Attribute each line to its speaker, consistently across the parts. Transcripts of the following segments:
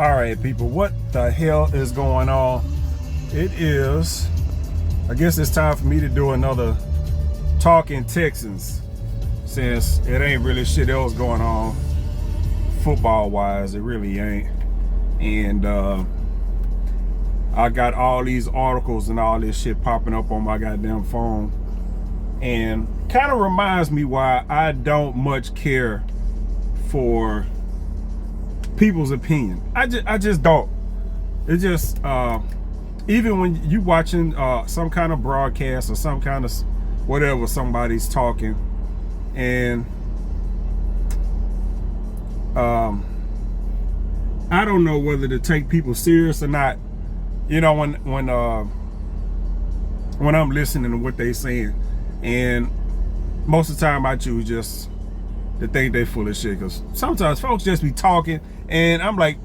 Speaker 1: All right, people, what the hell is going on? It is, I guess it's time for me to do another Talkin Texans, since it ain't really shit else going on football-wise. It really ain't. And I got all these articles and all this shit popping up on my goddamn phone. And kind of reminds me why I don't much care for people's opinion. I just don't. It just even when you watching some kind of broadcast or some kind of whatever, somebody's talking, and I don't know whether to take people serious or not. You know, when I'm listening to what they saying, and most of the time I choose just to think they full of shit, because sometimes folks just be talking and I'm like,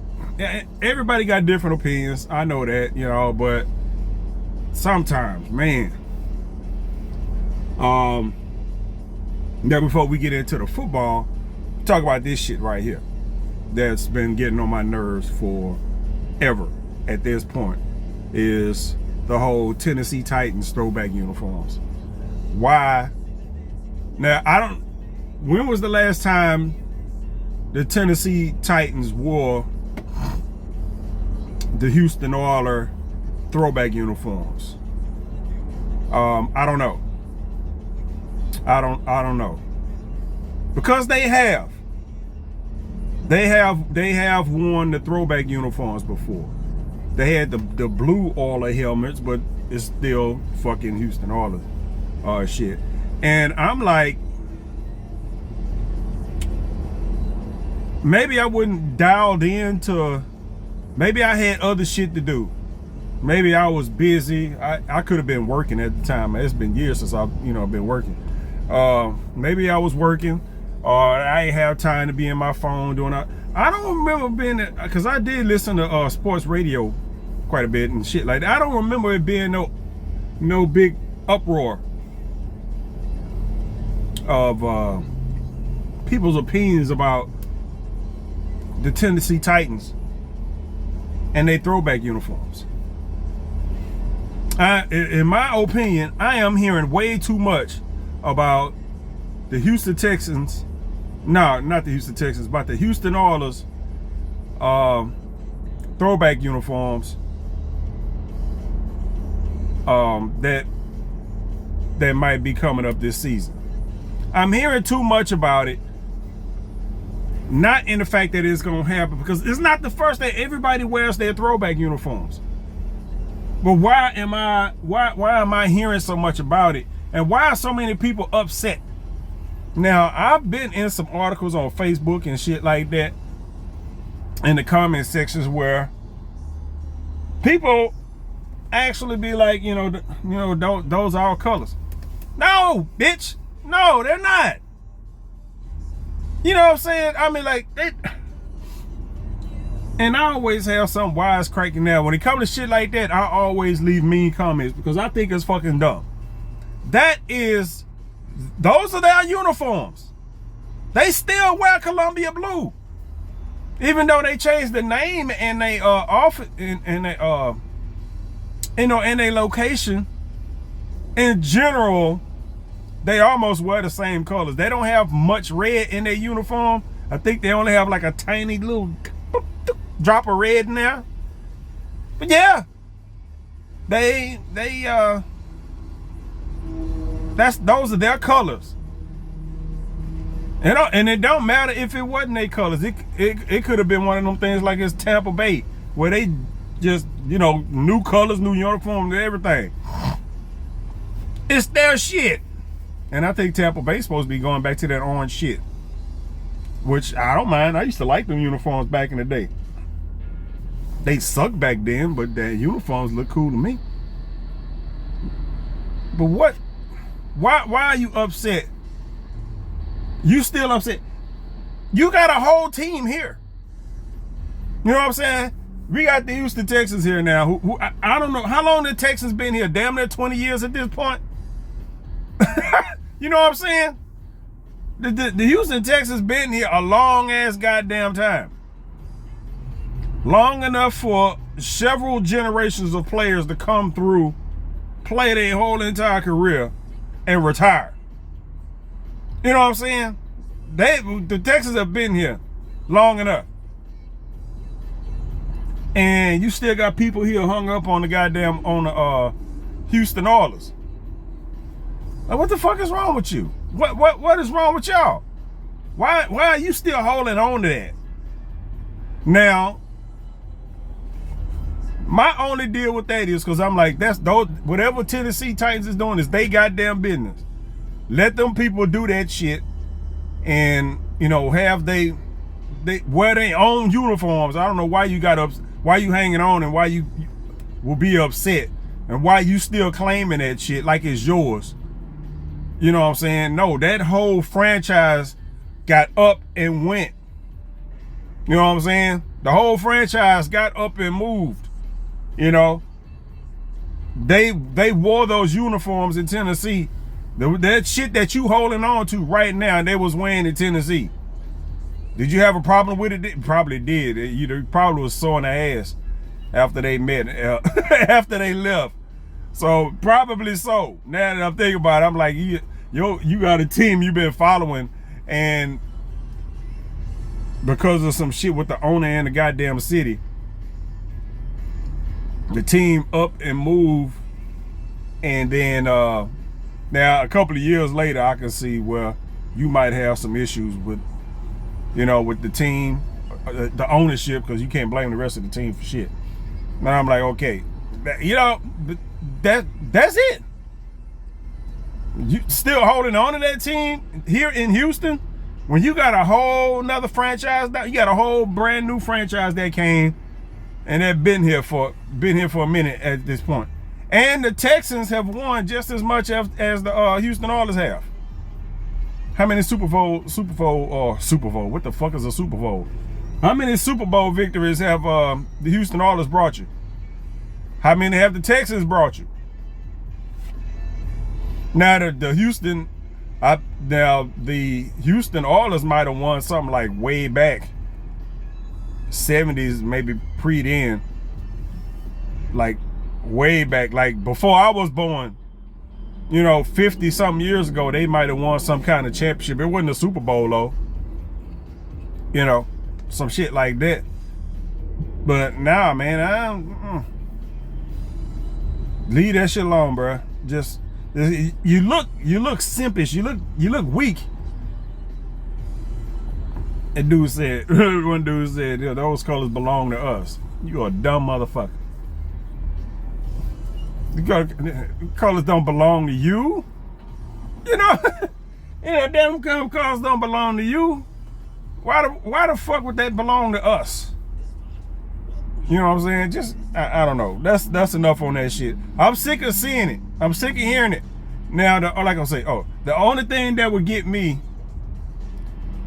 Speaker 1: everybody got different opinions, I know that, you know, but sometimes, man, now before we get into the football, talk about this shit right here that's been getting on my nerves forever at this point, is the whole Tennessee Titans throwback uniforms. Why? Now, when was the last time the Tennessee Titans wore the Houston Oilers throwback uniforms? I don't know. I don't know. Because they have worn the throwback uniforms before. They had the blue Oilers helmets, but it's still fucking Houston Oilers shit. And I'm like, maybe I wasn't dialed into, maybe I had other shit to do. Maybe I was busy. I could have been working at the time. It's been years since I've been working. Maybe I was working, or I ain't have time to be in my phone doing that. I don't remember being, because I did listen to sports radio quite a bit and shit like that. I don't remember it being no big uproar of people's opinions about the Tennessee Titans and their throwback uniforms. In my opinion, I am hearing way too much about the Houston Texans. No, not the Houston Texans, but the Houston Oilers throwback uniforms that might be coming up this season. I'm hearing too much about it. Not in the fact that it's gonna happen, because it's not the first that everybody wears their throwback uniforms. But why am I hearing so much about it? And why are so many people upset? Now, I've been in some articles on Facebook and shit like that, in the comment sections, where people actually be like, those are all colors. No, bitch. No, they're not. You know what I'm saying? I mean, like, and I always have some wisecracking now. When it comes to shit like that, I always leave mean comments, because I think it's fucking dumb. Those are their uniforms. They still wear Columbia blue, even though they changed the name and they and their location. In general, they almost wear the same colors. They don't have much red in their uniform. I think they only have like a tiny little drop of red in there. But yeah, those are their colors. And it don't matter if it wasn't their colors. It could have been one of them things like it's Tampa Bay, where they just, new colors, new uniforms, and everything. It's their shit. And I think Tampa Bay's supposed to be going back to that orange shit, which I don't mind. I used to like them uniforms back in the day. They sucked back then, but their uniforms look cool to me. But why are you upset? You still upset? You got a whole team here. You know what I'm saying? We got the Houston Texans here now. Who I don't know how long the Texans been here. Damn near 20 years at this point. You know what I'm saying? The Houston Texans been here a long ass goddamn time. long enough for several generations of players to come through, play their whole entire career, and retire. You know what I'm saying? The Texans have been here long enough. And you still got people here hung up on the Houston Oilers. Like, what the fuck is wrong with you? What is wrong with y'all? Why are you still holding on to that? Now, my only deal with that is because I'm like, whatever Tennessee Titans is doing is they goddamn business. Let them people do that shit, and have they wear their own uniforms. I don't know why you why you hanging on, and why you will be upset, and why you still claiming that shit like it's yours. You know what I'm saying? No, that whole franchise got up and went. You know what I'm saying? The whole franchise got up and moved. They wore those uniforms in Tennessee. That shit that you holding on to right now, they was wearing in Tennessee. Did you have a problem with it? Probably did. You probably was sore in the ass after they met, after they left. So probably so. Now that I'm thinking about it, I'm like, you got a team you've been following, and because of some shit with the owner and the goddamn city, the team up and moved, and then now a couple of years later, I can see where you might have some issues with, with the team, the ownership, because you can't blame the rest of the team for shit. And I'm like, okay, that's it. You still holding on to that team here in Houston when you got a whole nother franchise now? You got a whole brand new franchise that came and they've been here for a minute at this point. And the Texans have won just as much as the Houston Oilers have. How many Super Bowl? What the fuck is a Super Bowl? How many Super Bowl victories have the Houston Oilers brought you? How many have the Texans brought you? Now the Houston Oilers might have won something like way back 70s, maybe pre-then, like way back, like before I was born. 50 something years ago, they might have won some kind of championship. It wasn't a Super Bowl though. Some shit like that. But now, man, leave that shit alone, bro. Just you look simpish. You look weak. One dude said, those colors belong to us. You a dumb motherfucker. Colors don't belong to you. Damn colors don't belong to you. Why the fuck would that belong to us? You know what I'm saying? Just I don't know. That's enough on that shit. I'm sick of seeing it. I'm sick of hearing it. Now, like I say, the only thing that would get me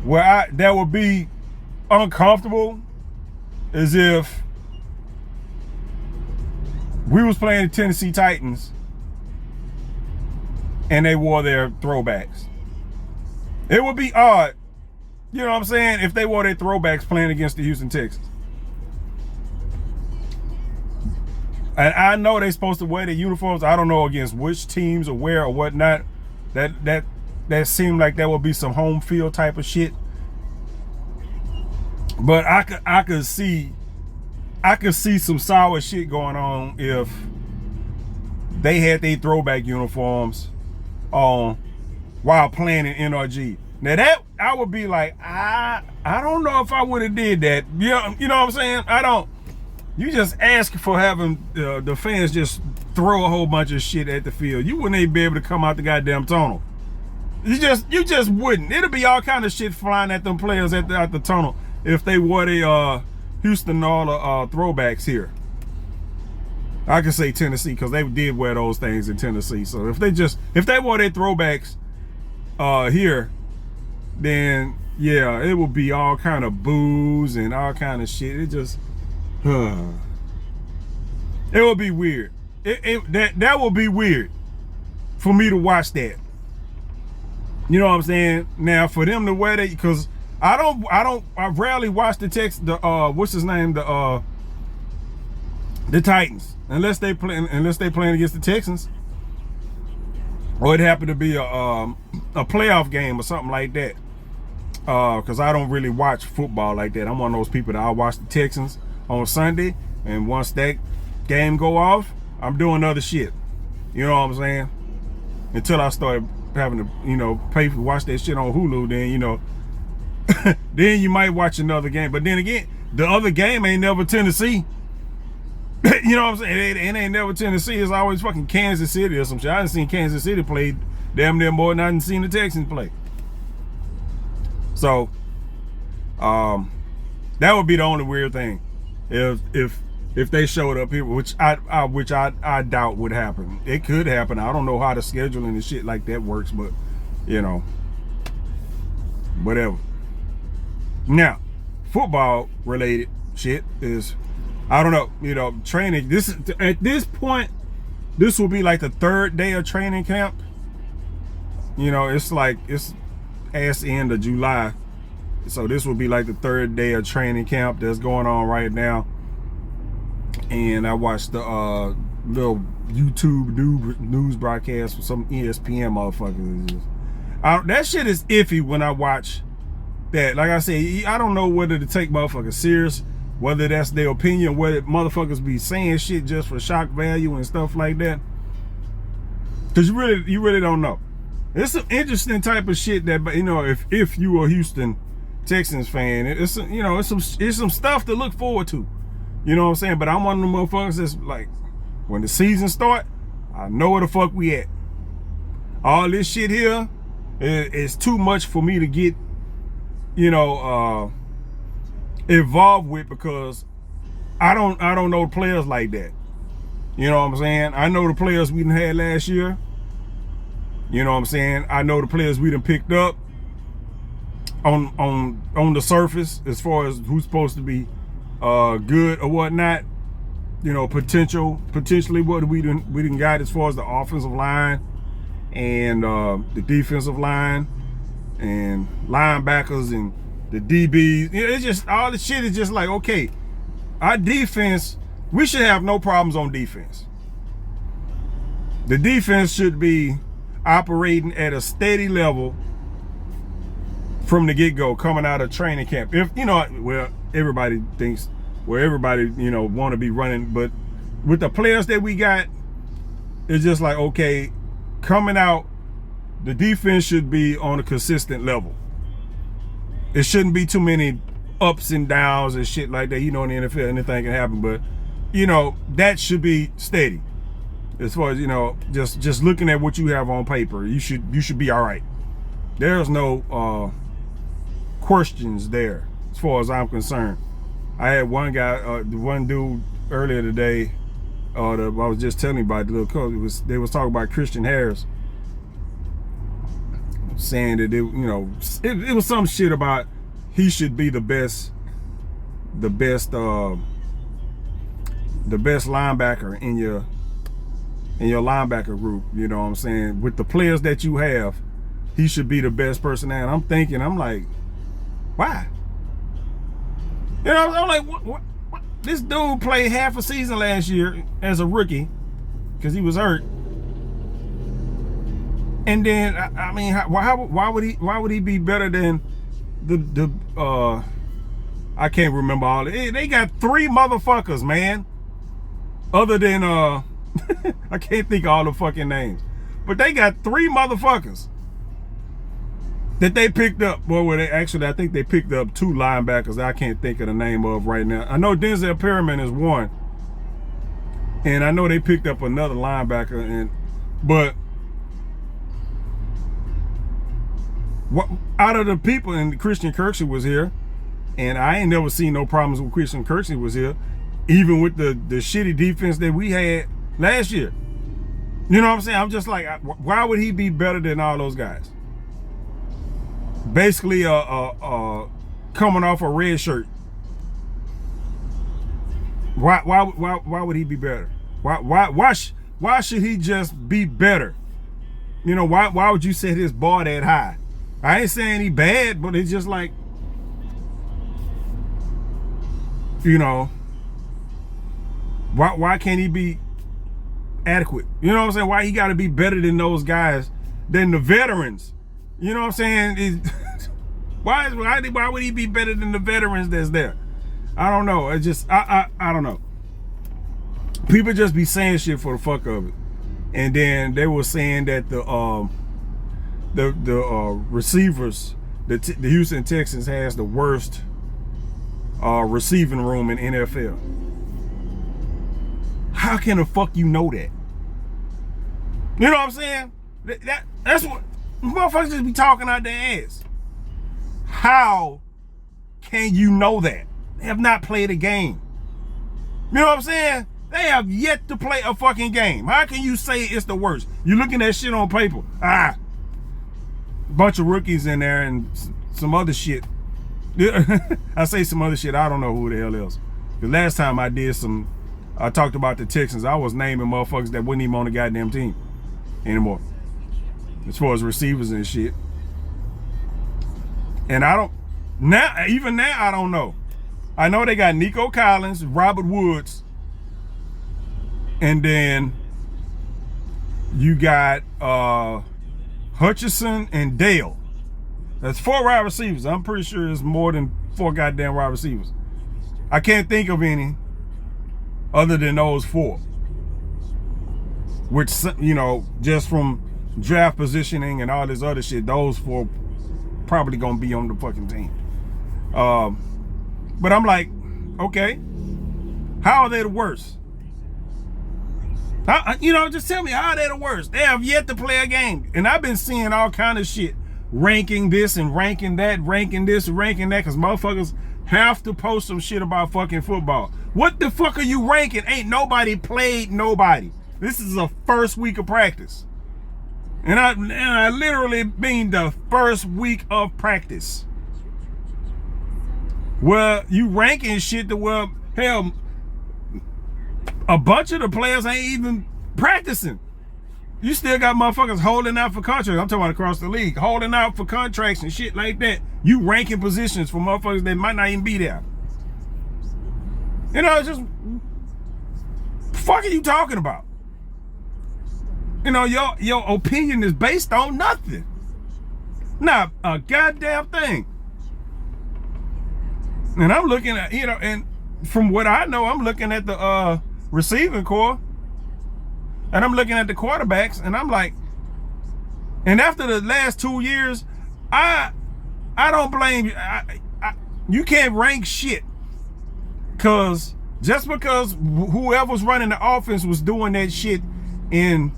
Speaker 1: that would be uncomfortable is if we was playing the Tennessee Titans and they wore their throwbacks. It would be odd, you know what I'm saying, if they wore their throwbacks playing against the Houston Texans. And I know they're supposed to wear their uniforms. I don't know against which teams or where or whatnot. That seemed like that would be some home field type of shit. But I could see some sour shit going on if they had their throwback uniforms on while playing in NRG. Now that I would be like, I don't know if I would have did that. You know what I'm saying? You just ask for having the fans just throw a whole bunch of shit at the field. You wouldn't even be able to come out the goddamn tunnel. You just wouldn't. It'll be all kind of shit flying at them players at the tunnel if they wore the Houston Oilers throwbacks here. I can say Tennessee because they did wear those things in Tennessee. So if they wore their throwbacks here, then yeah, it would be all kind of boos and all kind of shit. It just it would be weird. That would be weird for me to watch that. You know what I'm saying? Now for them to wear that, because I rarely watch the what's his name, the Titans, unless they playing against the Texans, or it happened to be a playoff game or something like that. Because I don't really watch football like that. I'm one of those people that I'll watch the Texans on Sunday, and once that game go off, I'm doing other shit. You know what I'm saying? Until I started having to, pay for watch that shit on Hulu, then then you might watch another game. But then again, the other game ain't never Tennessee. You know what I'm saying? It ain't never Tennessee. It's always fucking Kansas City or some shit. I done seen Kansas City play damn near more than I done seen the Texans play. So, that would be the only weird thing, if they showed up here, which I doubt would happen. It could happen. I don't know how the scheduling and shit like that works, but whatever. Now, football related shit is, I don't know, training. At this point, this will be like the third day of training camp. It's ass end of July, so this will be like the third day of training camp that's going on right now. And I watched the little YouTube news broadcast from some ESPN motherfuckers. That shit is iffy when I watch that. Like I said, I don't know whether to take motherfuckers serious, whether that's their opinion, whether motherfuckers be saying shit just for shock value and stuff like that. Cause you really don't know. It's some interesting type of shit that, if you a Houston Texans fan, it's some stuff to look forward to. You know what I'm saying? But I'm one of them motherfuckers that's like, when the season start, I know where the fuck we at. All this shit here is too much for me to get, involved with, because I don't know players like that. You know what I'm saying? I know the players we done had last year. You know what I'm saying? I know the players we done picked up on the surface, as far as who's supposed to be good or whatnot. Potentially what we done got as far as the offensive line and the defensive line and linebackers and the DBs. It's just, all the shit is just like, okay, our defense, we should have no problems on defense. The defense should be operating at a steady level from the get-go, coming out of training camp. If everybody thinks, everybody want to be running, but with the players that we got, it's just like, okay, coming out, the defense should be on a consistent level. It shouldn't be too many ups and downs and shit like that. In the NFL, anything can happen, but that should be steady. As far as just looking at what you have on paper, you should be all right. There's no questions there, as far as I'm concerned. I had one guy, one dude earlier today, I was just telling you about the little coach. They was talking about Christian Harris, saying that it was some shit about he should be the best linebacker in your linebacker group. You know what I'm saying? With the players that you have, he should be the best person. And I'm like, why? I'm like, what? This dude played half a season last year as a rookie because he was hurt. And then, why would he be better than the I can't remember all it. They got 3 motherfuckers, man. Other than I can't think of all the fucking names, but they got 3 motherfuckers that they picked up. Well, I think they picked up 2 linebackers that I can't think of the name of right now. I know Denzel Perryman is one, and I know they picked up another linebacker. But out of the people, and Christian Kirksey was here, and I ain't never seen no problems with Christian Kirksey was here, even with the shitty defense that we had last year. You know what I'm saying? I'm just like, why would he be better than all those guys? Basically, coming off a red shirt. Why would he be better? Why should he just be better? Why would you set his bar that high? I ain't saying he bad, but it's just like, you know, why can't he be adequate? You know what I'm saying? Why he got to be better than those guys, than the veterans? You know what I'm saying? Why would he be better than the veterans that's there? I don't know. It just I don't know. People just be saying shit for the fuck of it, and then they were saying that the receivers, the Houston Texans has the worst receiving room in NFL. How can the fuck you know that? You know what I'm saying? That's what motherfuckers just be talking out their ass. How can you know that? They have not played a game. You know what I'm saying? They have yet to play a fucking game. How can you say it's the worst? You're looking at shit on paper. Bunch of rookies in there and some other shit. I say some other shit. I don't know who the hell else. The last time I talked about the Texans, I was naming motherfuckers that wasn't even on the goddamn team anymore, as far as receivers and shit. And even now I don't know. I know they got Nico Collins, Robert Woods, and then you got Hutchinson and Dale. That's 4 wide receivers. I'm pretty sure it's more than 4 goddamn wide receivers. I can't think of any other than those 4. Which, you know, just from draft positioning and all this other shit, those 4 probably gonna be on the fucking team. But I'm like, okay, how are they the worst? You know, just tell me, how are they the worst? They have yet to play a game. And I've been seeing all kind of shit, ranking this and ranking that, ranking this and ranking that, because motherfuckers have to post some shit about fucking football. What the fuck are you ranking? Ain't nobody played nobody. This is the first week of practice. And I literally mean the first week of practice. Well, you ranking shit to where, hell, a bunch of the players ain't even practicing. You still got motherfuckers holding out for contracts. I'm talking about across the league, holding out for contracts and shit like that. You ranking positions for motherfuckers that might not even be there. You know, it's just, fuck are you talking about? You know, your opinion is based on nothing. Not a goddamn thing. And I'm looking at, you know, and from what I know, I'm looking at the receiving core, and I'm looking at the quarterbacks, and I'm like, and after the last 2 years, I don't blame you. You can't rank shit, cause just because whoever's running the offense was doing that shit in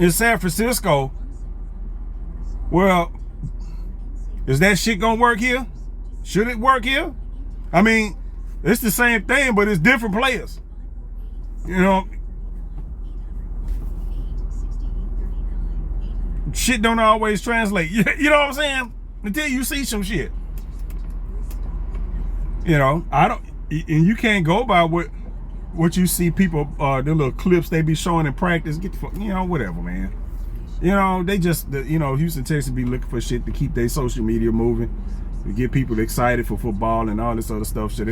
Speaker 1: San Francisco, well, is that shit gonna work here? Should it work here? I mean, it's the same thing, but it's different players. You know, shit don't always translate. You know what I'm saying? Until you see some shit. You know, and you can't go by what you see people, the little clips they be showing in practice. Get the fuck, you know, whatever, man. You know, they just, you know, Houston Texans be looking for shit to keep their social media moving, to get people excited for football and all this other stuff. So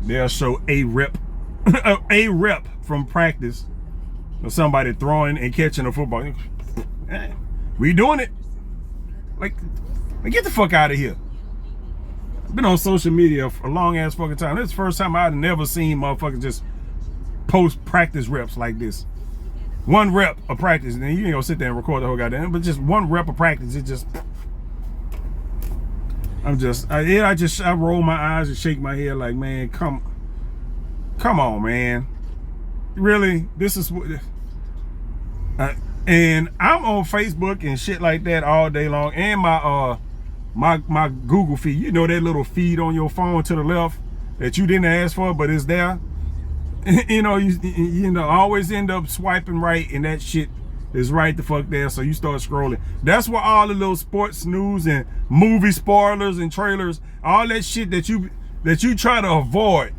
Speaker 1: they'll show a rep from practice of somebody throwing and catching a football. Hey, we doing it. Like, get the fuck out of here. I've been on social media for a long ass fucking time. This is the first time I've never seen motherfuckers just post practice reps like this. 1 rep of practice, and then you ain't gonna sit there and record the whole goddamn, but just 1 rep of practice, it just, I roll my eyes and shake my head like, man, come on, man. Really? This is what, and I'm on Facebook and shit like that all day long, and my Google feed. You know that little feed on your phone to the left that you didn't ask for, but it's there. You know, you know, always end up swiping right, and that shit is right the fuck there. So you start scrolling. That's where all the little sports news and movie spoilers and trailers, all that shit that you try to avoid.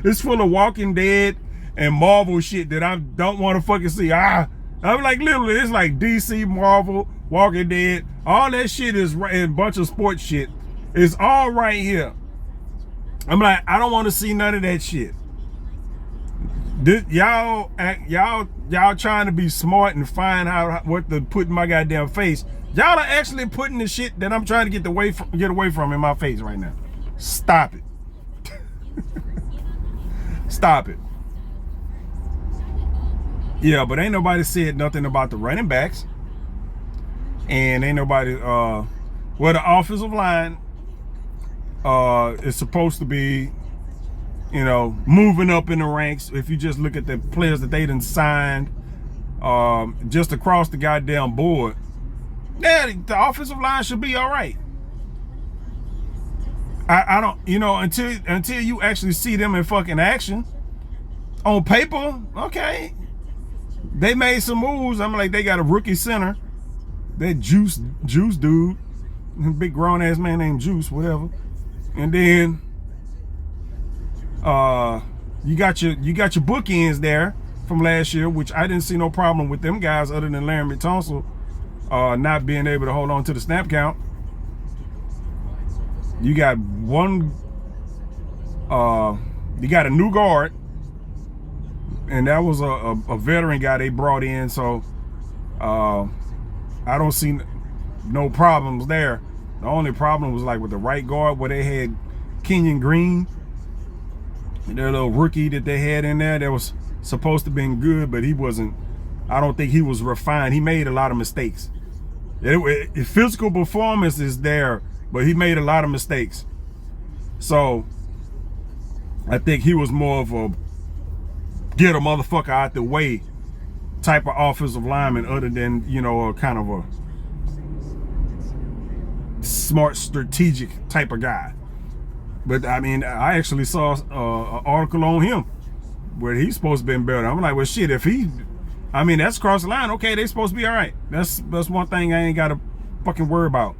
Speaker 1: It's full of Walking Dead and Marvel shit that I don't want to fucking see. I'm like, literally, it's like DC, Marvel, Walking Dead. All that shit is right, and a bunch of sports shit is all right here. I'm like, I don't want to see none of that shit. Y'all trying to be smart and find out what to put in my goddamn face. Y'all are actually putting the shit that I'm trying to get away from in my face right now. Stop it. Stop it. Yeah, but ain't nobody said nothing about the running backs. And ain't nobody well, the offensive line is supposed to be, you know, moving up in the ranks. If you just look at the players that they done signed just across the goddamn board, yeah, the offensive line should be all right. I don't, you know, until you actually see them in fucking action. On paper, okay, they made some moves. I'm like, they got a rookie center, that Juice dude, big grown ass man named Juice, whatever, and then you got your bookends there from last year, which I didn't see no problem with them guys other than Larry Tunsil not being able to hold on to the snap count. You got you got a new guard, and that was a veteran guy they brought in, so I don't see no problems there. The only problem was like with the right guard where they had Kenyon Green, their little rookie that they had in there that was supposed to have been good, but he wasn't. I don't think he was refined. He made a lot of mistakes. Physical performance is there, but he made a lot of mistakes. So I think he was more of a get a motherfucker out the way type of offensive lineman, other than, you know, a kind of a smart strategic type of guy. But I mean, I actually saw an article on him where he's supposed to be better. I'm like, well, shit, if he, I mean, that's across the line. Okay, they supposed to be all right. That's one thing I ain't got to fucking worry about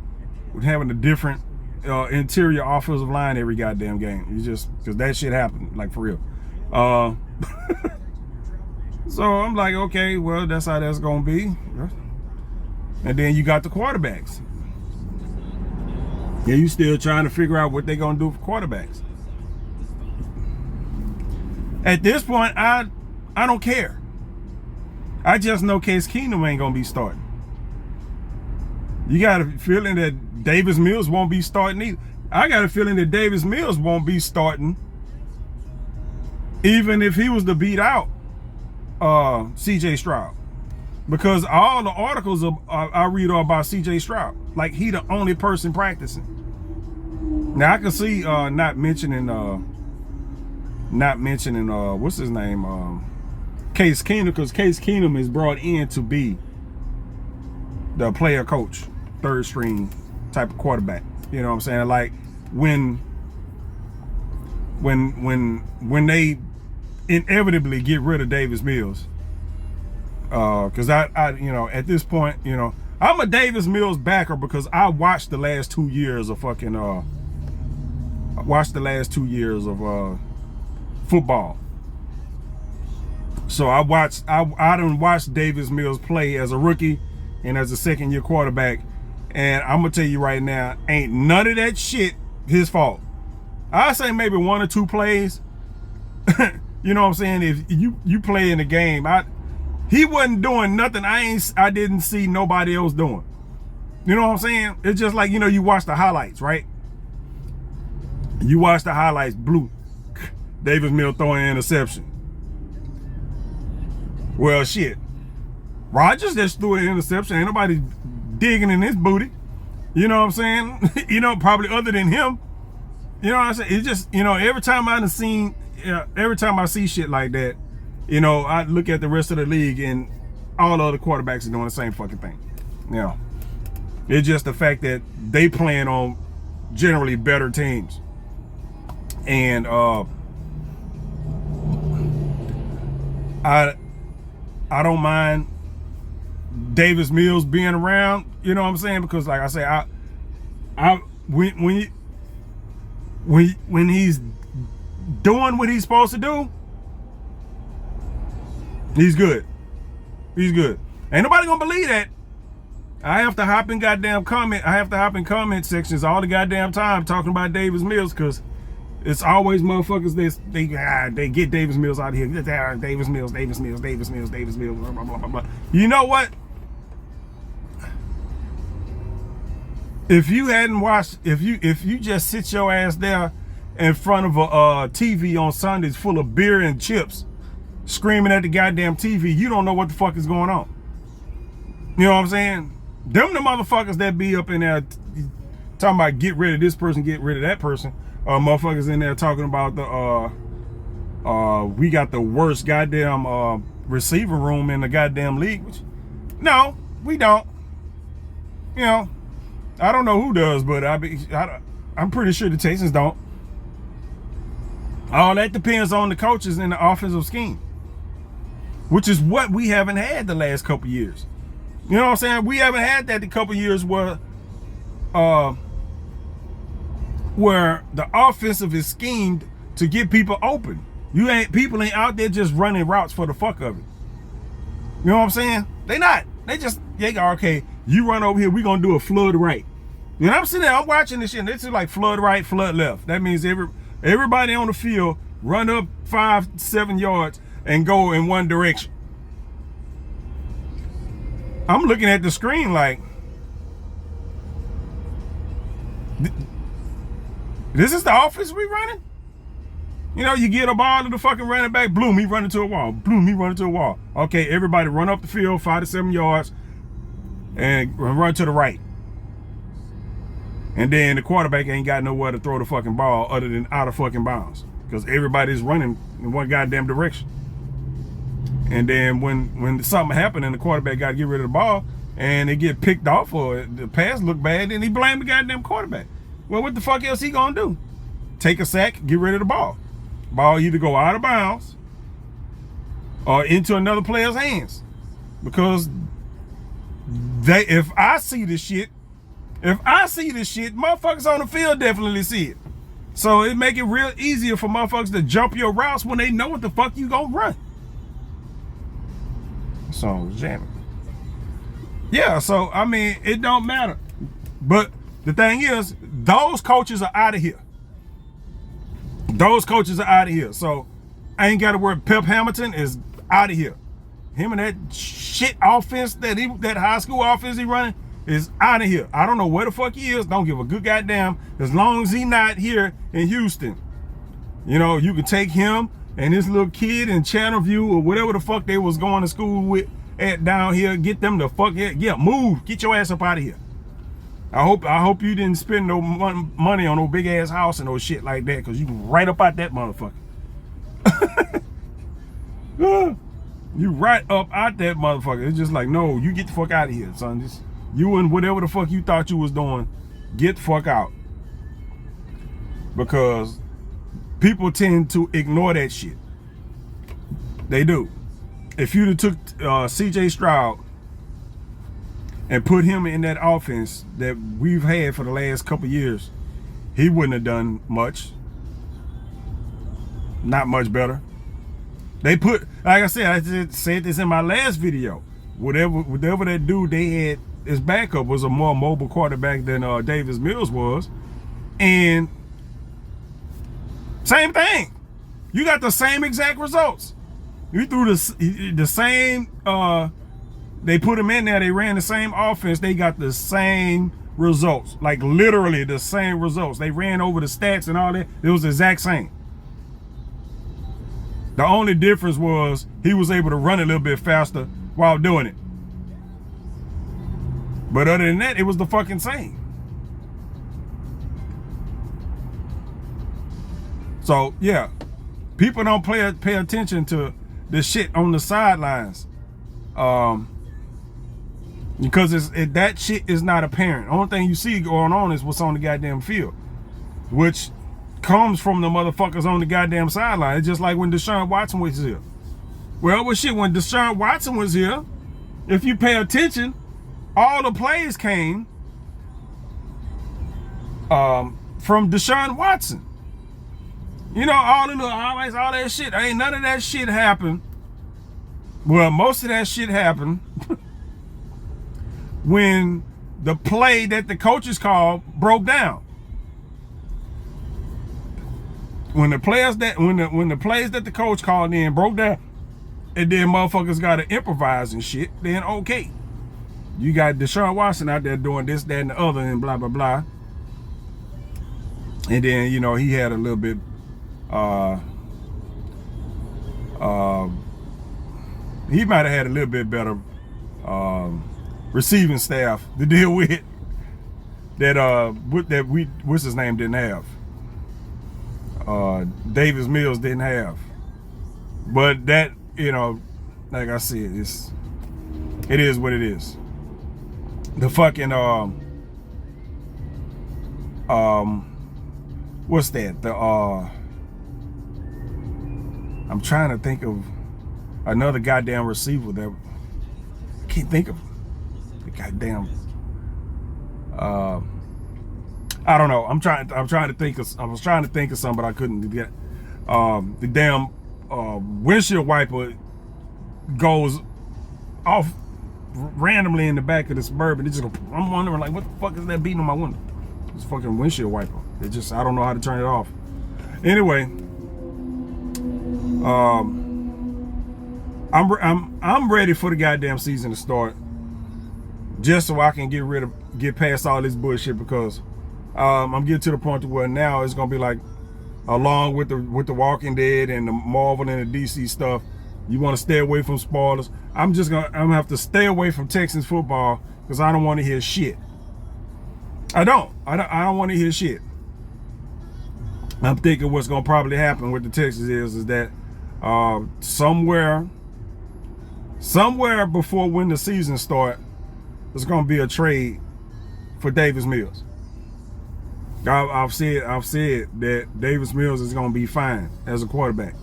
Speaker 1: with having a different interior offensive line every goddamn game. You just, because that shit happened, like, for real. So I'm like, okay, well, that's how that's gonna be. And then you got the quarterbacks. Yeah, you still trying to figure out what they're gonna do for quarterbacks. At this point, I don't care. I just know Case Keenum ain't gonna be starting. You got a feeling that Davis Mills won't be starting either. I got a feeling that Davis Mills won't be starting, even if he was to beat out CJ Stroud, because all the articles I read are about CJ Stroud, like he the only person practicing. Now I can see not mentioning what's his name, Case Keenum, because Case Keenum is brought in to be the player coach, third string type of quarterback. You know what I'm saying? Like when they inevitably get rid of Davis Mills, because I you know, at this point, you know, I'm a Davis Mills backer because I watched the last 2 years of fucking football. So I done watched Davis Mills play as a rookie and as a second-year quarterback, and I'm gonna tell you right now, ain't none of that shit his fault. I say maybe 1 or 2 plays. You know what I'm saying? If you play in the game, he wasn't doing nothing I didn't see nobody else doing. You know what I'm saying? It's just like, you know, you watch the highlights, right? You watch the highlights, blue. Davis Mills throwing an interception. Well, shit. Rodgers just threw an interception. Ain't nobody digging in his booty. You know what I'm saying? You know, probably other than him. You know what I'm saying? It's just, you know, every time I see shit like that, you know, I look at the rest of the league and all the other quarterbacks are doing the same fucking thing. You know, it's just the fact that they playing on generally better teams. And I don't mind Davis Mills being around, you know what I'm saying? Because like I say, when he's doing what he's supposed to do, he's good. He's good. Ain't nobody gonna believe that. I have to hop in comment sections all the goddamn time talking about Davis Mills, because It's always motherfuckers they get Davis Mills out of here. Davis Mills. Blah, blah, blah, blah, blah. You know what? If you hadn't watched, if you just sit your ass there in front of a TV on Sundays full of beer and chips, screaming at the goddamn TV, you don't know what the fuck is going on. You know what I'm saying? Them the motherfuckers that be up in there talking about get rid of this person, get rid of that person. Motherfuckers in there talking about we got the worst goddamn receiver room in the goddamn league. No, we don't. You know, I don't know who does, but I'm pretty sure the Texans don't. All that depends on the coaches and the offensive scheme, which is what we haven't had the last couple years. You know what I'm saying? We haven't had that the couple years where the offensive is schemed to get people open. People ain't out there just running routes for the fuck of it. You know what I'm saying? They not. They go, okay, you run over here, we gonna do a flood right. And I'm sitting there, I'm watching this shit, and it's like flood right, flood left. That means everybody on the field run up 5-7 yards and go in one direction. I'm looking at the screen like, this is the offense we running? You know, you get a ball to the fucking running back, bloom, he running to a wall. Bloom, he running to a wall. Okay, everybody run up the field 5 to 7 yards and run to the right. And then the quarterback ain't got nowhere to throw the fucking ball other than out of fucking bounds, because everybody's running in one goddamn direction. And then when something happened and the quarterback got to get rid of the ball and it get picked off or the pass look bad, then he blamed the goddamn quarterback. Well, what the fuck else he gonna do? Take a sack, get rid of the ball. Ball either go out of bounds or into another player's hands. Because if I see this shit, motherfuckers on the field definitely see it. So it make it real easier for motherfuckers to jump your routes when they know what the fuck you gonna run. So jamming. Yeah, so I mean, it don't matter. But the thing is, those coaches are out of here. Those coaches are out of here. So I ain't got to worry. Pep Hamilton is out of here. Him and that shit offense that high school offense he running is out of here. I don't know where the fuck he is. Don't give a good goddamn. As long as he not here in Houston. You know, you can take him and this little kid in Channelview or whatever the fuck they was going to school with at down here. Get them the fuck, yeah, move. Get your ass up out of here. I hope you didn't spend no money on no big ass house and no shit like that, because you can right up out that motherfucker. You right up out that motherfucker. It's just like, no, you get the fuck out of here, son. Just you and whatever the fuck you thought you was doing, get the fuck out. Because people tend to ignore that shit. They do. If you'd have took CJ Stroud and put him in that offense that we've had for the last couple years, he wouldn't have done much. Not much better. They put, like I said this in my last video, whatever that dude they had as backup was a more mobile quarterback than Davis Mills was. And same thing. You got the same exact results. You threw the same, they put him in there, they ran the same offense, they got the same results. Like literally the same results. They ran over the stats and all that. It was the exact same. The only difference was he was able to run a little bit faster while doing it. But other than that, it was the fucking same. So yeah, people don't pay attention to the shit on the sidelines, because that shit is not apparent. The only thing you see going on is what's on the goddamn field, which comes from the motherfuckers on the goddamn sideline. It's just like when Deshaun Watson was here. Well, shit, when Deshaun Watson was here, if you pay attention, all the plays came from Deshaun Watson. You know, all the little highlights, all that shit. Ain't none of that shit happened. Well, most of that shit happened when the play that the coaches called broke down. when the plays that the coach called in broke down, and then motherfuckers got to improvise and shit, then okay. You got Deshaun Watson out there doing this, that, and the other, and blah, blah, blah. And then, you know, he had a little bit, he might have had a little bit better receiving staff to deal with what's his name didn't have. Davis Mills didn't have. But that, you know, like I said, it is what it is. The fucking what's that? I'm trying to think of another goddamn receiver that I can't think of. The goddamn I don't know. I was trying to think of something, but I couldn't get the damn windshield wiper goes off randomly in the back of the Suburban. I'm wondering, like, what the fuck is that beating on my window? It's fucking windshield wiper. I don't know how to turn it off. Anyway, I'm ready for the goddamn season to start, just so I can get past all this bullshit, because I'm getting to the point where now it's gonna be like, along with the Walking Dead and the Marvel and the DC stuff, you want to stay away from spoilers. I'm gonna have to stay away from Texans football, because I don't want to hear shit. I don't want to hear shit. I'm thinking what's gonna probably happen with the Texans is that somewhere before when the season start, there's gonna be a trade for Davis Mills. I've said that Davis Mills is gonna be fine as a quarterback,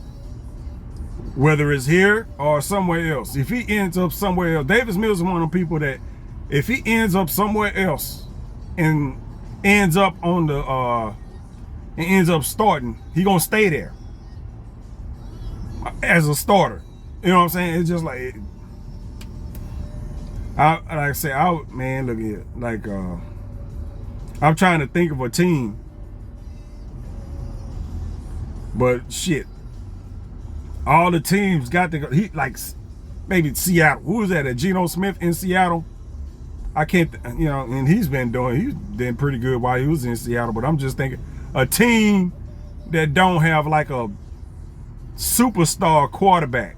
Speaker 1: whether it's here or somewhere else. If he ends up somewhere else, Davis Mills is one of the people that if he ends up somewhere else and ends up starting, he gonna stay there as a starter. You know what I'm saying? It's just like, like I said, man, look here, like I'm trying to think of a team, but shit, all the teams got to go. Like maybe Seattle. Who was that? Geno Smith in Seattle? I can't, you know, and he's been pretty good while he was in Seattle. But I'm just thinking, a team that don't have like a superstar quarterback.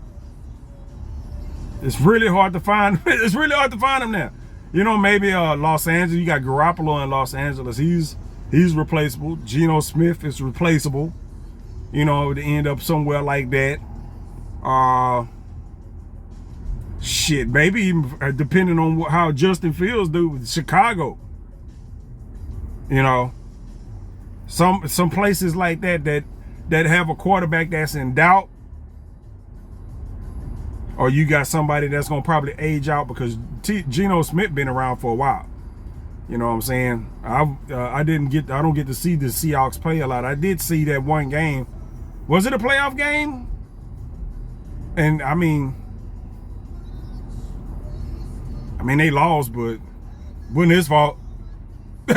Speaker 1: It's really hard to find. It's really hard to find them now. You know, maybe Los Angeles. You got Garoppolo in Los Angeles. He's replaceable. Geno Smith is replaceable. You know, to end up somewhere like that. Shit, maybe even depending on how Justin Fields do with Chicago. You know, some places like that have a quarterback that's in doubt, or you got somebody that's gonna probably age out, because Geno Smith been around for a while. You know what I'm saying? I don't get to see the Seahawks play a lot. I did see that one game. Was it a playoff game? And I mean they lost, but it wasn't his fault.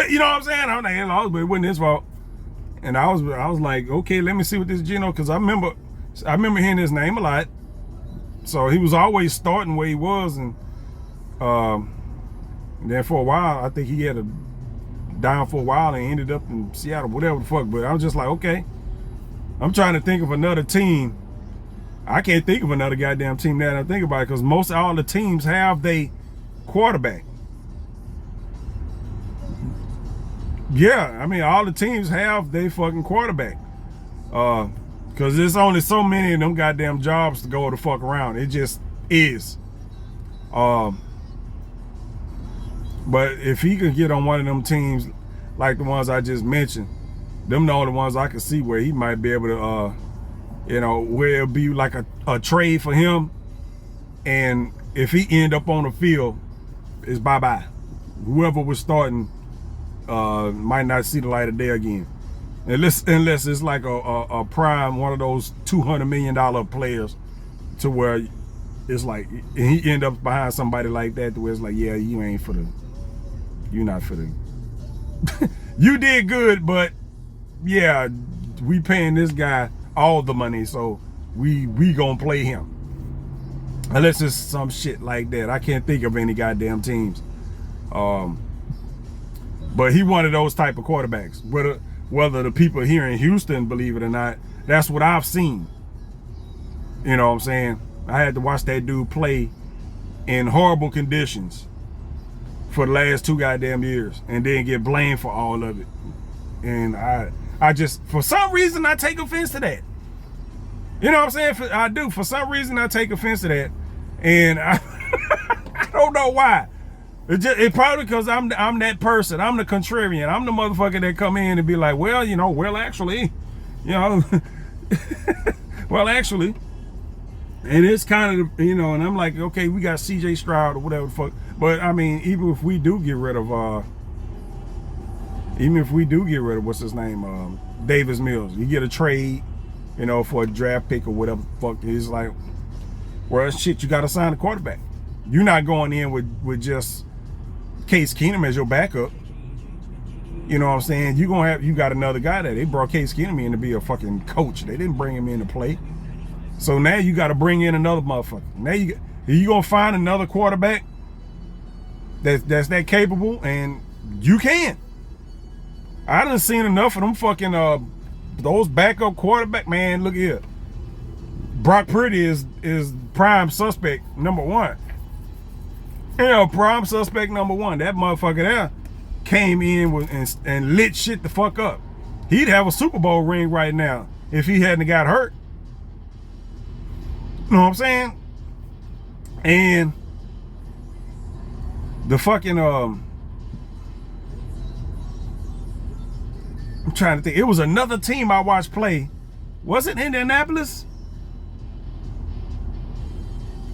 Speaker 1: You know what I'm saying? I mean, they lost, but it wasn't his fault. And I was like, okay, let me see what this Geno, because I remember hearing his name a lot. So he was always starting where he was, and then for a while, I think he had a down for a while and ended up in Seattle, whatever the fuck. But I was just like, okay, I'm trying to think of another team. I can't think of another goddamn team now that I think about it, because most all the teams have they quarterback. Yeah, I mean, all the teams have they fucking quarterback. Because there's only so many of them goddamn jobs to go the fuck around. It just is. But if he could get on one of them teams like the ones I just mentioned, them the only ones I can see where he might be able to, you know, where it'll be like a trade for him. And if he end up on the field, it's bye-bye. Whoever was starting might not see the light of day again. Unless it's like a prime, one of those $200 million players, to where it's like, and he end up behind somebody like that, to where it's like, yeah, you're not for the, you did good, but yeah, we paying this guy all the money, so we gonna play him. Unless it's some shit like that. I can't think of any goddamn teams. But he one of those type of quarterbacks. Whether the people here in Houston believe it or not, that's what I've seen. You know what I'm saying? I had to watch that dude play in horrible conditions for the last 2 goddamn years and then get blamed for all of it. And I just, for some reason, I take offense to that. You know what I'm saying? I do. For some reason, I take offense to that. And I don't know why. It probably because I'm that person. I'm the contrarian. I'm the motherfucker that come in and be like, well, actually, well, actually. And it's kind of, and I'm like, okay, we got CJ Stroud or whatever the fuck. But I mean, even if we do get rid of what's his name, Davis Mills, you get a trade, for a draft pick or whatever the fuck. It's like, well, shit, you got to sign a quarterback. You're not going in with just Case Keenum as your backup. You know what I'm saying? You got another guy there. They brought Case Keenum in to be a fucking coach. They didn't bring him in to play. So now you got to bring in another motherfucker. Now you gonna find another quarterback that's that capable, and you can. I done seen enough of them fucking those backup quarterback. Man, look here. Brock Purdy is prime suspect number 1. Prime suspect number 1. That motherfucker there came in and lit shit the fuck up. He'd have a Super Bowl ring right now if he hadn't got hurt. You know what I'm saying? And the fucking I'm trying to think. It was another team I watched play. Was it Indianapolis?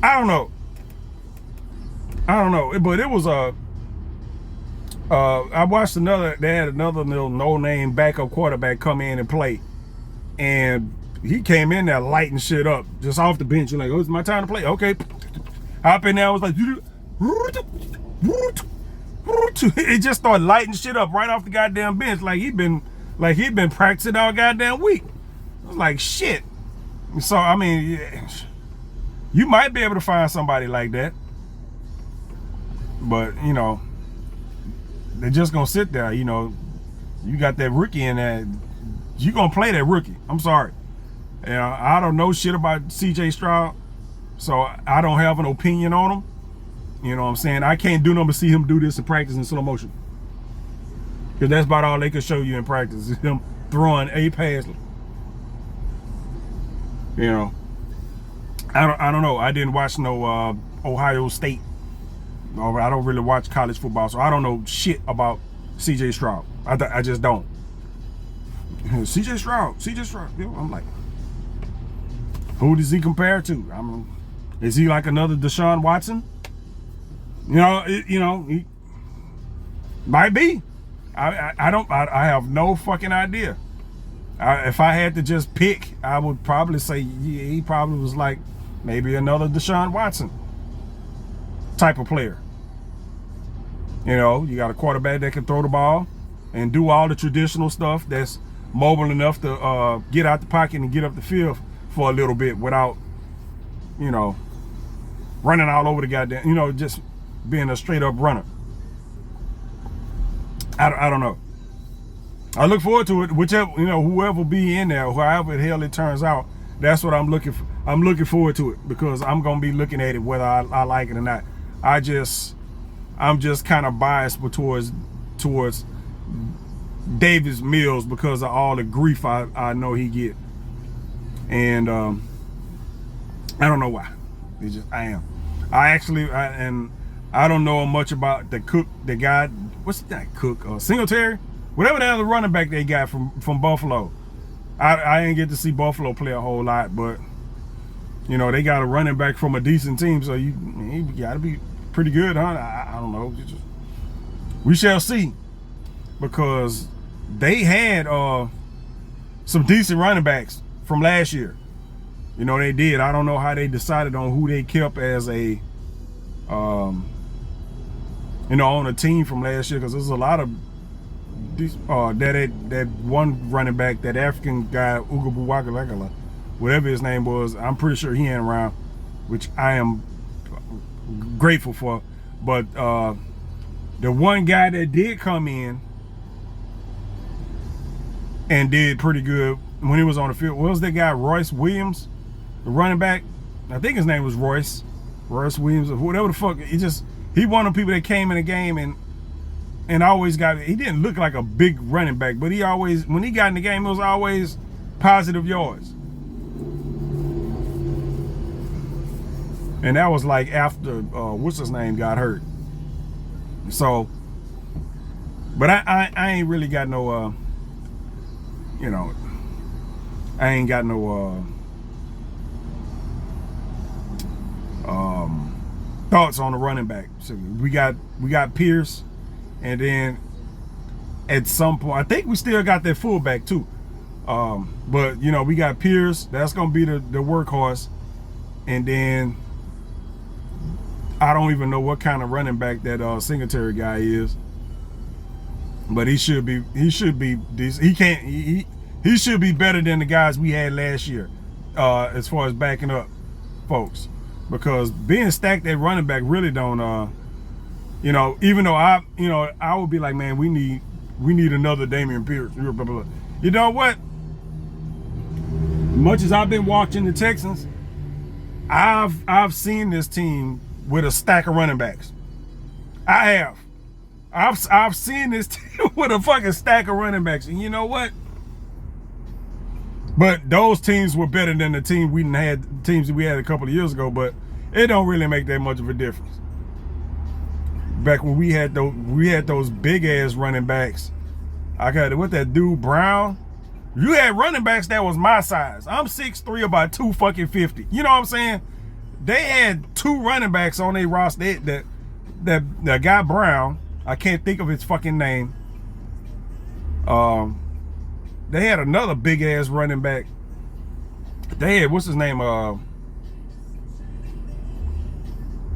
Speaker 1: I don't know, but it was I watched they had another little no-name backup quarterback come in and play, and he came in there lighting shit up just off the bench. You're like, oh, it's my time to play. Okay, hop in there. I was like, it just started lighting shit up right off the goddamn bench, like he'd been practicing all goddamn week. I was like, shit. So I mean, yeah. You might be able to find somebody like that, but they're just gonna sit there. You got that rookie in there. You gonna play that rookie? I'm sorry. I don't know shit about CJ Stroud, so I don't have an opinion on him. You know what I'm saying? I can't do nothing but see him do this in practice in slow motion, because that's about all they can show you in practice is him throwing a pass. I don't know. I didn't watch no Ohio State. I don't really watch college football, so I don't know shit about CJ Stroud. I just don't. CJ Stroud. I'm like, who does he compare to? Is he like another Deshaun Watson? He might be. I have no fucking idea. If I had to just pick, I would probably say he probably was like maybe another Deshaun Watson type of player. You got a quarterback that can throw the ball and do all the traditional stuff, that's mobile enough to get out the pocket and get up the field for a little bit without, running all over the goddamn, just being a straight up runner. I don't know. I look forward to it. Whichever, whoever be in there, however the hell it turns out, that's what I'm looking for. I'm looking forward to it because I'm gonna be looking at it whether I like it or not. I'm just kind of biased towards Davis Mills because of all the grief I know he get, and I don't know why. It's just I am. I don't know much about the guy. What's that Cook? Singletary? Whatever the other running back they got from Buffalo. I didn't get to see Buffalo play a whole lot, but they got a running back from a decent team, so he got to be pretty good, huh? I don't know. We shall see, because they had some decent running backs from last year. They did. I don't know how they decided on who they kept as a on a team from last year, because there's a lot of that one running back, that African guy, Ugabuwakalakala, whatever his name was, I'm pretty sure he ain't around, which I am grateful for. But the one guy that did come in and did pretty good when he was on the field, what was that guy, Royce Williams, the running back? I think his name was Royce Williams, or whatever the fuck. He one of the people that came in the game and always he didn't look like a big running back, but he always, when he got in the game, it was always positive yards. And that was like after what's his name got hurt. So, but I ain't really got no I ain't got no thoughts on the running back. So we got Pierce, and then at some point I think we still got that fullback too. But we got Pierce, that's gonna be the workhorse, and then I don't even know what kind of running back that Singletary guy is, but he should be decent. He should be better than the guys we had last year, as far as backing up folks, because being stacked at running back really don't even though I would be like, man, we need another Damian Pierce, blah, blah, blah. You know what, much as I've been watching the Texans, I've seen this team with a stack of running backs. I've seen this team with a fucking stack of running backs, and you know what? But those teams were better than the teams that we had a couple of years ago. But it don't really make that much of a difference. Back when we had those big ass running backs, I got what that dude Brown. You had running backs that was my size. I'm 6'3", about 250. You know what I'm saying? They had two running backs on their roster. The guy Brown, I can't think of his fucking name. They had another big ass running back. They had, what's his name?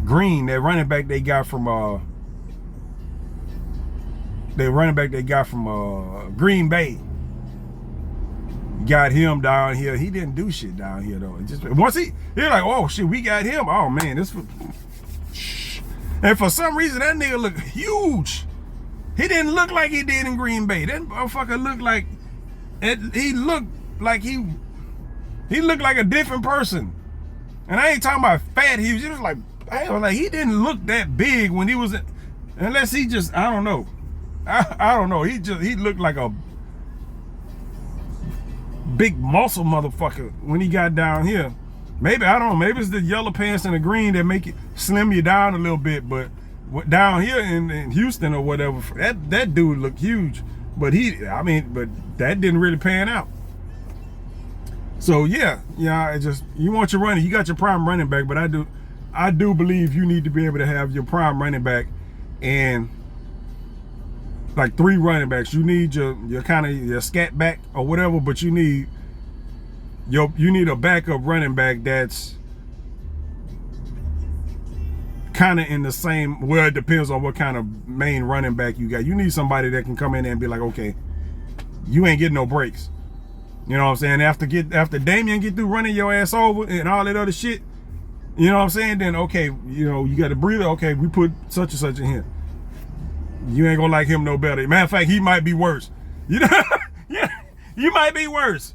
Speaker 1: Green, that running back they got from Green Bay. Got him down here. He didn't do shit down here though. Once he's like, oh shit, we got him. Oh man, and for some reason that nigga looked huge. He didn't look like he did in Green Bay. That motherfucker looked like he looked like a different person. And I ain't talking about fat. He was like he didn't look that big when he was unless he just, I don't know. I don't know. He looked like a big muscle motherfucker when he got down here. Maybe, I don't know, maybe it's the yellow pants and the green that make it slim you down a little bit, but down here in Houston or whatever, that dude looked huge, but that didn't really pan out. So yeah, you want your running, you got your prime running back, but I do believe you need to be able to have your prime running back and like 3 running backs. You need your kind of your scat back or whatever, but you need a backup running back that's kind of in the same, well, it depends on what kind of main running back you got. You need somebody that can come in there and be like, okay, you ain't getting no breaks. You know what I'm saying? After Damian get through running your ass over and all that other shit, you know what I'm saying? Then okay, you got a breather. Okay, we put such and such in here. You ain't gonna like him no better. Matter of fact, he might be worse. Yeah, you might be worse.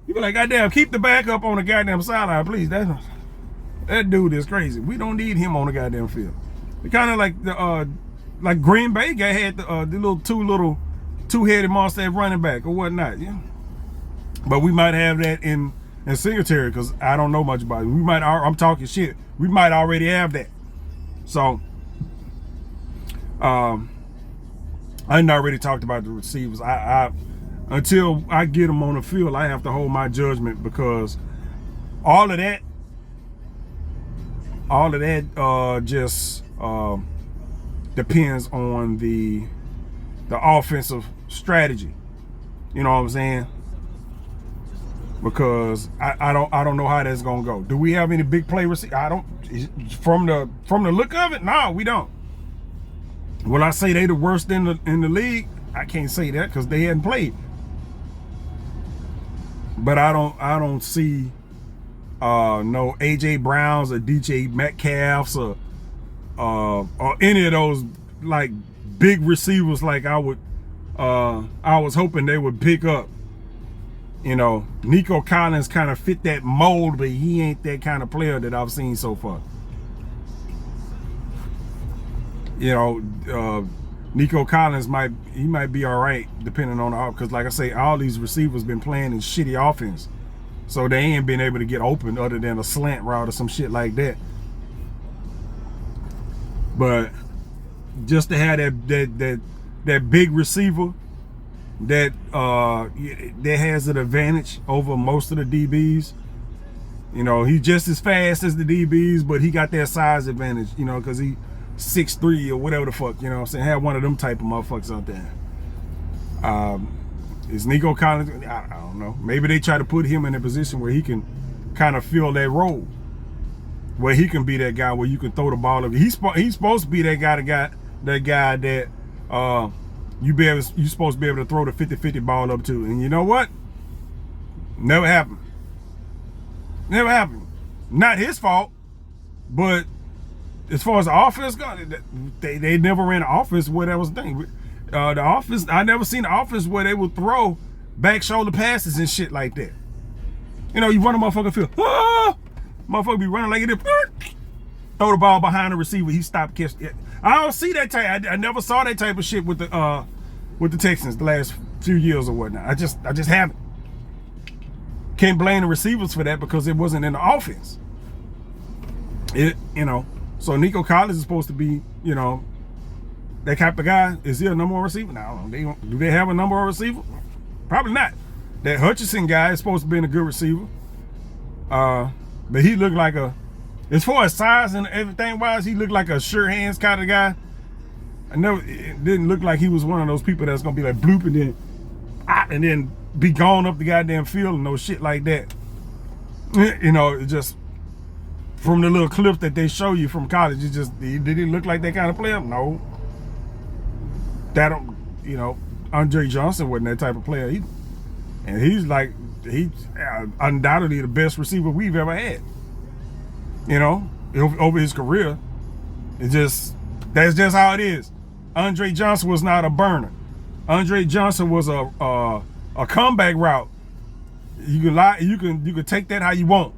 Speaker 1: You be like, goddamn, keep the backup on the goddamn sideline, please. That dude is crazy. We don't need him on the goddamn field. It kind of like Green Bay guy had the two-headed monster at running back or whatnot. Yeah. But we might have that in Singletary, because I don't know much about it. I'm talking shit. We might already have that. So, I already talked about the receivers. Until I get them on the field, I have to hold my judgment, because all of that just depends on the offensive strategy. You know what I'm saying? Because I don't know how that's gonna go. Do we have any big play receiver? I don't. From the look of it, no, we don't. Will I say they the worst in the league? I can't say that because they hadn't played. But I don't see no AJ Browns or DJ Metcalfs or any of those like big receivers like I was hoping they would pick up. You know, Nico Collins kind of fit that mold, but he ain't that kind of player that I've seen so far. You know, Nico Collins might be all right depending on the, because like I say, all these receivers been playing in shitty offense, so they ain't been able to get open other than a slant route or some shit like that. But just to have that big receiver that has an advantage over most of the DBs. You know, he's just as fast as the DBs, but he got that size advantage, you know, because he 6'3" or whatever the fuck, you know what I'm saying? Have one of them type of motherfuckers out there. Is Nico Collins, I don't know. Maybe they try to put him in a position where he can kind of fill that role, where he can be that guy where you can throw the ball up. He's supposed to be that guy that you're supposed to be able to throw the 50-50 ball up to. And you know what? Never happened. Never happened. Not his fault, but as far as the offense goes, they never ran an offense where that was the thing. The offense, I never seen an offense where they would throw back shoulder passes and shit like that. You know, you run a motherfucker field, motherfucker be running like it, throw the ball behind the receiver, he stopped catching. I don't see that type. I never saw that type of shit with the Texans the last few years or whatnot. I just haven't. Can't blame the receivers for that because it wasn't in the offense. You know. So Nico Collins is supposed to be, you know, that type of guy. Is he a number one receiver? No, I don't know. Do they have a number one receiver? Probably not. That Hutchinson guy is supposed to be a good receiver. But he looked like as far as size and everything wise, he looked like a sure hands kind of guy. It didn't look like he was one of those people that's gonna be like bloop and then be gone up the goddamn field and no shit like that. You know, it just from the little clip that they show you from college, did he look like that kind of player? No. You know, Andre Johnson wasn't that type of player either. And he's undoubtedly the best receiver we've ever had. You know, over his career. That's just how it is. Andre Johnson was not a burner. Andre Johnson was a comeback route. You can take that how you want.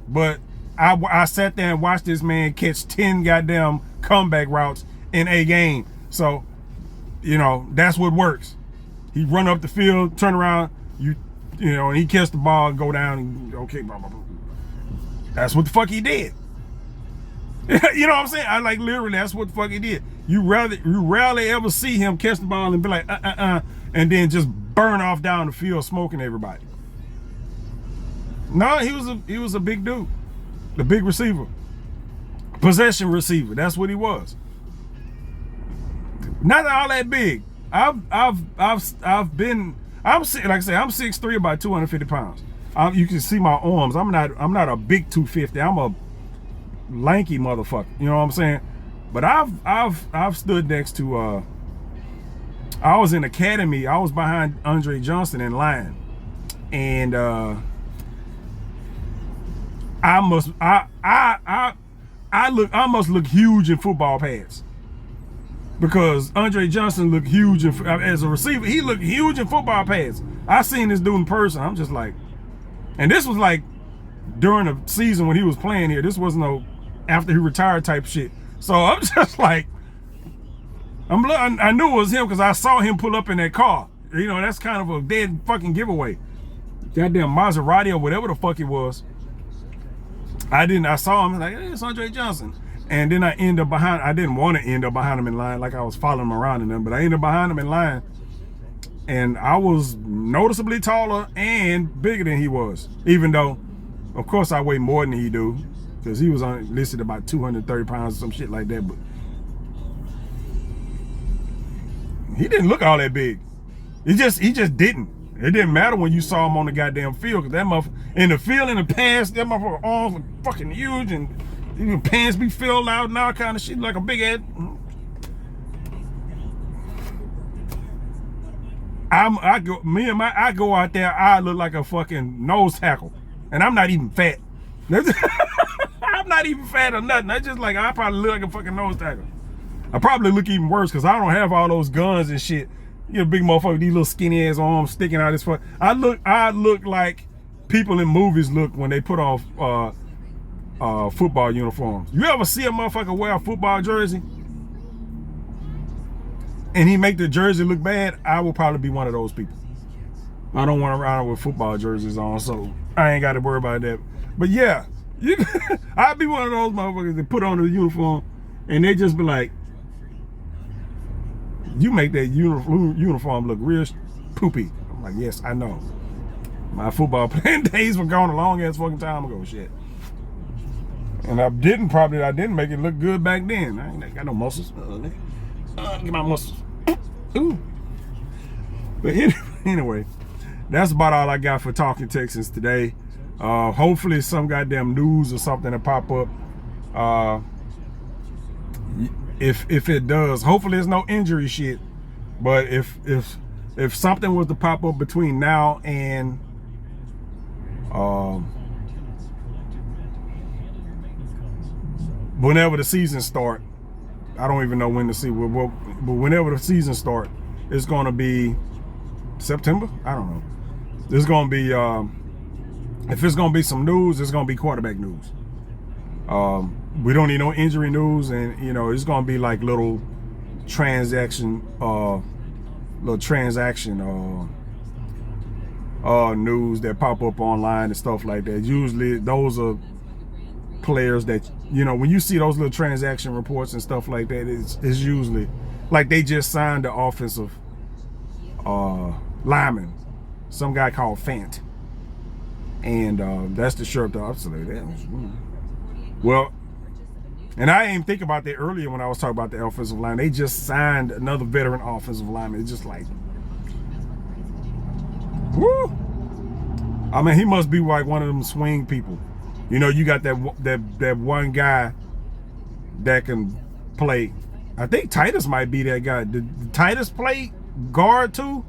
Speaker 1: But I sat there and watched this man catch 10 goddamn comeback routes in a game. So, you know, that's what works. He run up the field, turn around, you know, and he catch the ball and go down and okay, blah, blah, blah. That's what the fuck he did. You know what I'm saying? I like literally that's what the fuck he did. You rarely ever see him catch the ball and be like and then just burn off down the field smoking everybody. No, he was a big dude. The big receiver. Possession receiver. That's what he was. Not all that big. I'm like I say, I'm 6'3", about 250 pounds. You can see my arms. I'm not a big 250. I'm a lanky motherfucker. You know what I'm saying? But I've stood next to I was in academy. I was behind Andre Johnson in line. And I must look huge in football pads. Because Andre Johnson looked huge as a receiver. He looked huge in football pads. I seen this dude in person. I'm just like, and this was like during the season when he was playing here. This wasn't no after he retired type shit. So I'm just like, I knew it was him because I saw him pull up in that car. You know, that's kind of a dead fucking giveaway. Goddamn Maserati or whatever the fuck it was. I saw him like, hey, it's Andre Johnson. And then I didn't want to end up behind him in line like I was following him around in them, but I ended up behind him in line. And I was noticeably taller and bigger than he was. Even though, of course, I weigh more than he do. Because he was listed about 230 pounds or some shit like that. But he didn't look all that big. He just didn't. It didn't matter when you saw him on the goddamn field. Because that motherfucker, in the field, in the pass, that motherfucker arms were fucking huge. And your pants be filled out and all kind of shit like a big head. I go out there, I look like a fucking nose tackle. And I'm not even fat. I'm not even fat or nothing. I just like, I probably look like a fucking nose tackle. I probably look even worse because I don't have all those guns and shit. You know, big motherfucker with these little skinny ass arms sticking out his fuck. I look like people in movies look when they put off football uniforms. You ever see a motherfucker wear a football jersey and he make the jersey look bad? I will probably be one of those people. I don't want to ride with football jerseys on, so I ain't got to worry about that. But yeah, I'd be one of those motherfuckers that put on the uniform and they just be like, you make that uniform look real poopy. I'm like, yes, I know. My football playing days were gone a long ass fucking time ago, shit. And I didn't make it look good back then. I ain't got no muscles. Get my muscles. Ooh. But anyway, that's about all I got for Talking Texans today. Hopefully some goddamn news or something to pop up. If it does, hopefully there's no injury shit. But if something was to pop up between now and whenever the season start, I don't even know when the season, but whenever the season start, it's gonna be September. I don't know. There's gonna be if it's gonna be some news, it's gonna be quarterback news. We don't need no injury news, and you know it's gonna be like little transaction news that pop up online and stuff like that. Usually those are players that, you know, when you see those little transaction reports and stuff like that, it's usually like they just signed the offensive lineman, some guy called Fant, and that's the shirt the obsolete. Well, and I didn't even think about that earlier when I was talking about the offensive line. They just signed another veteran offensive lineman. It's just like, woo! I mean, he must be like one of them swing people. You know, you got that one guy that can play. I think Titus might be that guy. Did Titus play guard too?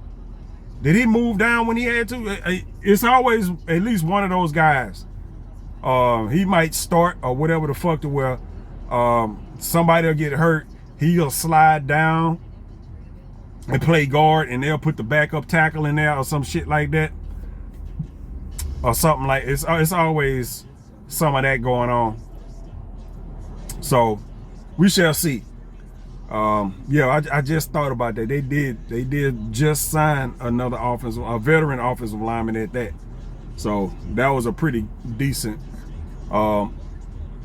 Speaker 1: Did he move down when he had to? It's always at least one of those guys. He might start or whatever the fuck to where somebody will get hurt. He'll slide down and play guard, and they'll put the backup tackle in there or some shit like that, or something like it's always some of that going on. So we shall see. Yeah, I just thought about that. They did just sign a veteran offensive lineman at that. So that was a pretty decent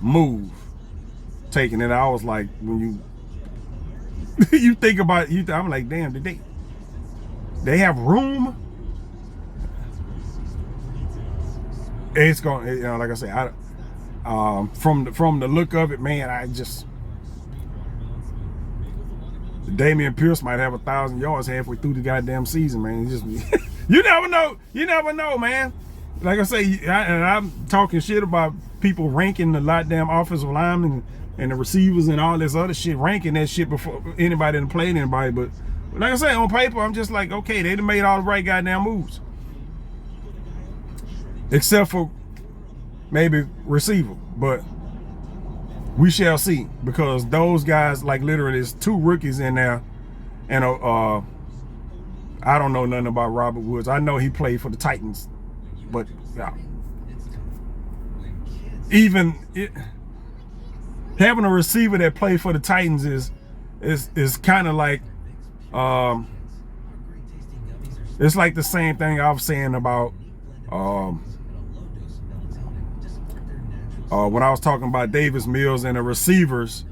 Speaker 1: move taking it. I was like, when you think about it, I'm like, damn, did they have room? It's going, you know, like I said, from the look of it, man, I just, Damian Pierce might have 1,000 yards halfway through the goddamn season, man. It's just you never know, man. Like I say, and I'm talking shit about people ranking the goddamn offensive linemen and the receivers and all this other shit, ranking that shit before anybody done played anybody. But like I say, on paper, I'm just like, okay, they done made all the right goddamn moves. Except for maybe receiver. But we shall see, because those guys, like literally, there's 2 rookies in there. And I don't know nothing about Robert Woods. I know he played for the Titans. But yeah, having a receiver that played for the Titans is kind of like it's like the same thing I was saying about when I was talking about Davis Mills and the receivers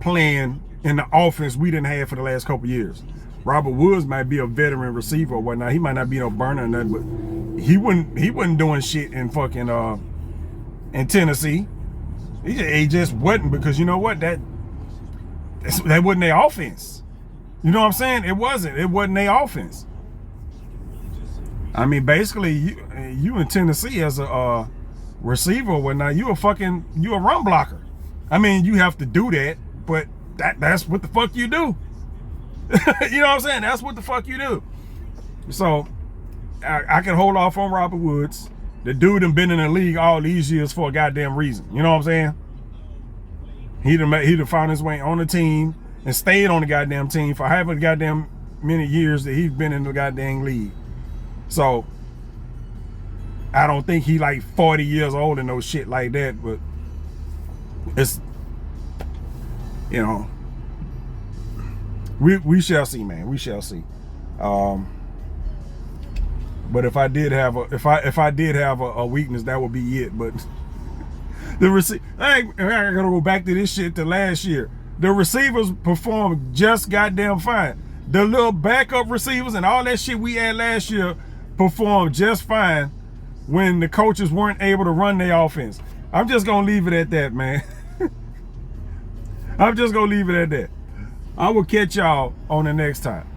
Speaker 1: playing in the offense we didn't have for the last couple years. Robert Woods might be a veteran receiver or whatnot. He might not be no burner or nothing, but he wasn't doing shit in fucking in Tennessee. He just wasn't, because you know what, that wasn't their offense. You know what I'm saying? It wasn't their offense. I mean, basically, you in Tennessee as a receiver or whatnot, you a run blocker. I mean, you have to do that, but that's what the fuck you do. You know what I'm saying? That's what the fuck you do. So I can hold off on Robert Woods. The dude done been in the league all these years for a goddamn reason. You know what I'm saying? He done found his way on the team and stayed on the goddamn team for however goddamn many years that he's been in the goddamn league. So I don't think he like 40 years old and no shit like that, but it's, you know, we shall see, man. We shall see. But if I did have a weakness, that would be it. But the I gotta go back to this shit to last year. The receivers performed just goddamn fine. The little backup receivers and all that shit we had last year performed just fine when the coaches weren't able to run their offense. I'm just gonna leave it at that, man. I'm just gonna leave it at that. I will catch y'all on the next time.